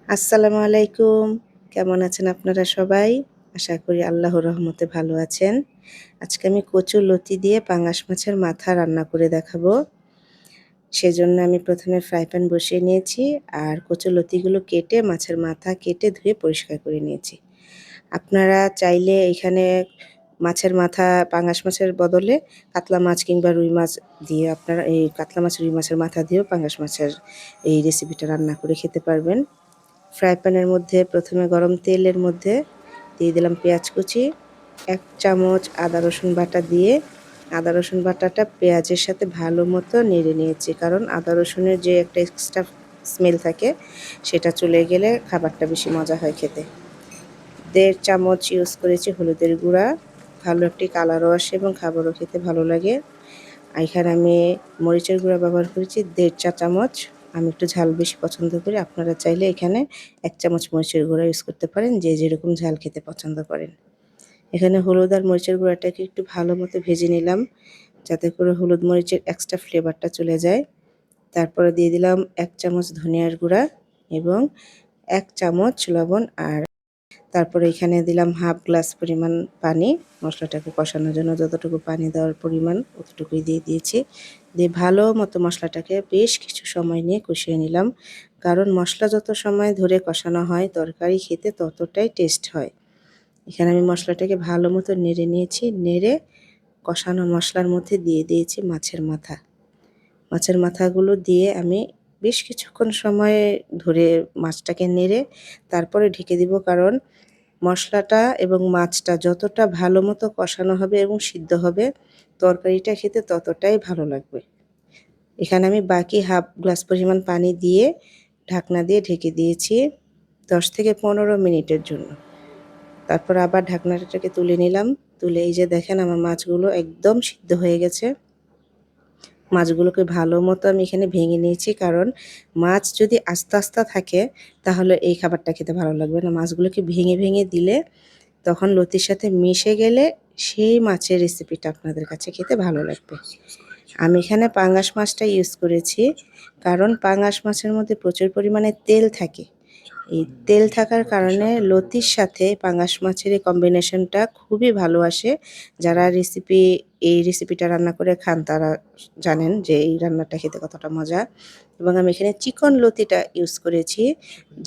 আসসালামু আলাইকুম। কেমন আছেন আপনারা সবাই? আশা করি আল্লাহর রহমতে ভালো আছেন। আজকে আমি কচুর লতি দিয়ে পাঙ্গাস মাছের মাথা রান্না করে দেখাবো। সেজন্য আমি প্রথমে ফ্রাই প্যান বসিয়ে নিয়েছি আর কচুর লতিগুলো কেটে মাছের মাথা কেটে ধুয়ে পরিষ্কার করে নিয়েছি। আপনারা চাইলে এখানে মাছের মাথা পাঙ্গাস মাছের বদলে কাতলা মাছ কিংবা রুই মাছ দিয়ে আপনারা এই কাতলা মাছ রুই মাছের মাথা দিয়েও পাঙ্গাস মাছের এই রেসিপিটা রান্না করে খেতে পারবেন। ফ্রাই প্যানের মধ্যে প্রথমে গরম তেলের মধ্যে দিয়ে দিলাম পেঁয়াজ কুচি, 1 চামচ আদা রসুন বাটা দিয়ে আদা রসুন বাটাটা পেঁয়াজের সাথে ভালো মতো নেড়ে নিয়েছি, কারণ আদা রসুনের যে একটা এক্সট্রা স্মেল থাকে সেটা চলে গেলে খাবারটা বেশি মজা হয় খেতে। 1.5 চামচ ইউজ করেছি হলুদের গুঁড়া, ভালো একটি কালারও আসে এবং খাবারও খেতে ভালো লাগে। এখানে আমি মরিচের গুঁড়া ব্যবহার করেছি 1.5 চা চামচ। আমি একটু ঝাল বেশি পছন্দ করি, আপনারা চাইলে এখানে 1 চামচ মরিচের গুঁড়া ইউজ করতে পারেন, যে যেরকম ঝাল খেতে পছন্দ করেন। এখানে হলুদ আর মরিচের গুঁড়াটাকে একটু ভালো মতো ভেজে নিলাম, যাতে করে হলুদ মরিচের এক্সট্রা ফ্লেভারটা চলে যায়। তারপরে দিয়ে দিলাম 1 চামচ ধনিয়ার গুঁড়া এবং 1 চামচ লবণ, আর তারপরে এখানে দিলাম হাফ গ্লাস পরিমাণ পানি। মশলাটাকে কষানোর জন্য যতটুকু পানি দেওয়ার পরিমাণ অতটুকুই দিয়ে দিয়েছি। দিয়ে ভালো মতো মশলাটাকে বেশ কিছু সময় নিয়ে কষিয়ে নিলাম, কারণ মশলা যত সময় ধরে কষানো হয় তরকারি খেতে ততটাই টেস্ট হয়। এখানে আমি মশলাটাকে ভালো মতো নেড়ে নিয়েছি। নেড়ে কষানো মশলার মধ্যে দিয়ে দিয়েছি মাছের মাথা। মাছের মাথাগুলো দিয়ে আমি বেশ কিছুক্ষণ সময় ধরে মাছটাকে নেড়ে তারপরে ঢেকে দিব, কারণ মশলাটা এবং মাছটা যতটা ভালো মতো কষানো হবে এবং সিদ্ধ হবে তরকারিটা খেতে ততটাই ভালো লাগবে। এখানে আমি বাকি হাফ গ্লাস পরিমাণ পানি দিয়ে ঢাকনা দিয়ে ঢেকে দিয়েছি 10 থেকে 15 মিনিটের জন্য। তারপর আবার ঢাকনাটাকে তুলে নিলাম। তুলে এই যে দেখেন আমার মাছগুলো একদম সিদ্ধ হয়ে গেছে। মাছগুলোকে ভালো মতো আমি এখানে ভেঙে নিয়েছি, কারণ মাছ যদি আস্তে আস্তে থাকে তাহলে এই খাবারটা খেতে ভালো লাগবে না। মাছগুলোকে ভেঙে ভেঙে দিলে তখন লতির সাথে মিশে গেলে সেই মাছের রেসিপিটা আপনাদের কাছে খেতে ভালো লাগবে। আমি এখানে পাঙ্গাস মাছটা ইউজ করেছি, কারণ পাঙ্গাস মাছের মধ্যে প্রচুর পরিমাণে তেল থাকে। এই তেল থাকার কারণে লতির সাথে পাঙ্গাস মাছের এই কম্বিনেশনটা খুবই ভালো আসে। যারা এই রেসিপিটা রান্না করে খান তারা জানেন যে এই রান্নাটা খেতে কতটা মজা। এবং আমি এখানে চিকন লতিটা ইউজ করেছি।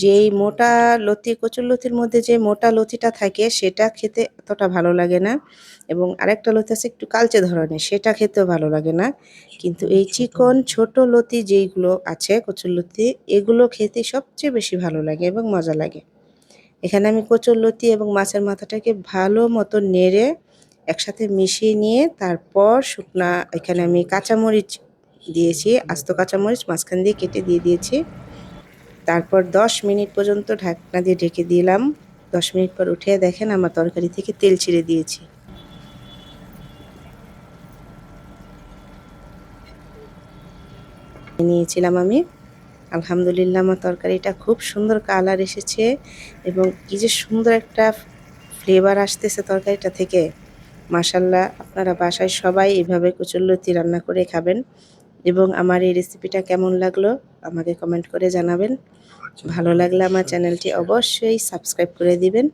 যেই মোটা লতি, কচুর লতির মধ্যে যে মোটা লতিটা থাকে সেটা খেতে এতটা ভালো লাগে না, এবং আরেকটা লতি আছে একটু কালচে ধরনের, সেটা খেতেও ভালো লাগে না। কিন্তু এই চিকন ছোট লতি যেইগুলো আছে কচুর লতি, এগুলো খেতে সবচেয়ে বেশি ভালো লাগে এবং মজা লাগে। এখানে আমি কচুর লতি এবং মাছের মাথাটাকে ভালো মতো নেড়ে একসাথে মিশিয়ে নিয়ে তারপর এখানে আমি কাঁচামরিচ দিয়েছি, আস্ত কাঁচামরিচ মাঝখান দিয়ে কেটে দিয়ে দিয়েছি। তারপর 10 মিনিট পর্যন্ত ঢাকনা দিয়ে ঢেকে দিলাম। 10 মিনিট পর উঠে দেখেন আমার তরকারি থেকে তেল ছেড়ে দিয়েছি। নিয়েছিলাম আমি। আলহামদুলিল্লাহ আমার তরকারিটা খুব সুন্দর কালার এসেছে এবং কি যে সুন্দর একটা ফ্লেভার আসতেছে তরকারিটা থেকে। মাশাআল্লাহ, আপনারা বাসায় সবাই এভাবে কচুরলতি রান্না করে খাবেন এবং আমার এই রেসিপিটা কেমন লাগলো আমাকে কমেন্ট করে জানাবেন। ভালো লাগলে আমার চ্যানেলটি অবশ্যই সাবস্ক্রাইব করে দিবেন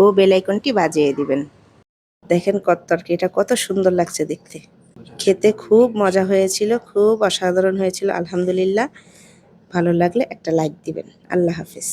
ও বেল আইকনটি বাজিয়ে দিবেন। দেখেন তরকারিটা কত সুন্দর লাগছে দেখতে। খেতে খুব মজা হয়েছিল, খুব অসাধারণ হয়েছিল আলহামদুলিল্লাহ। ভালো লাগলে একটা লাইক দিবেন। আল্লাহ হাফেজ।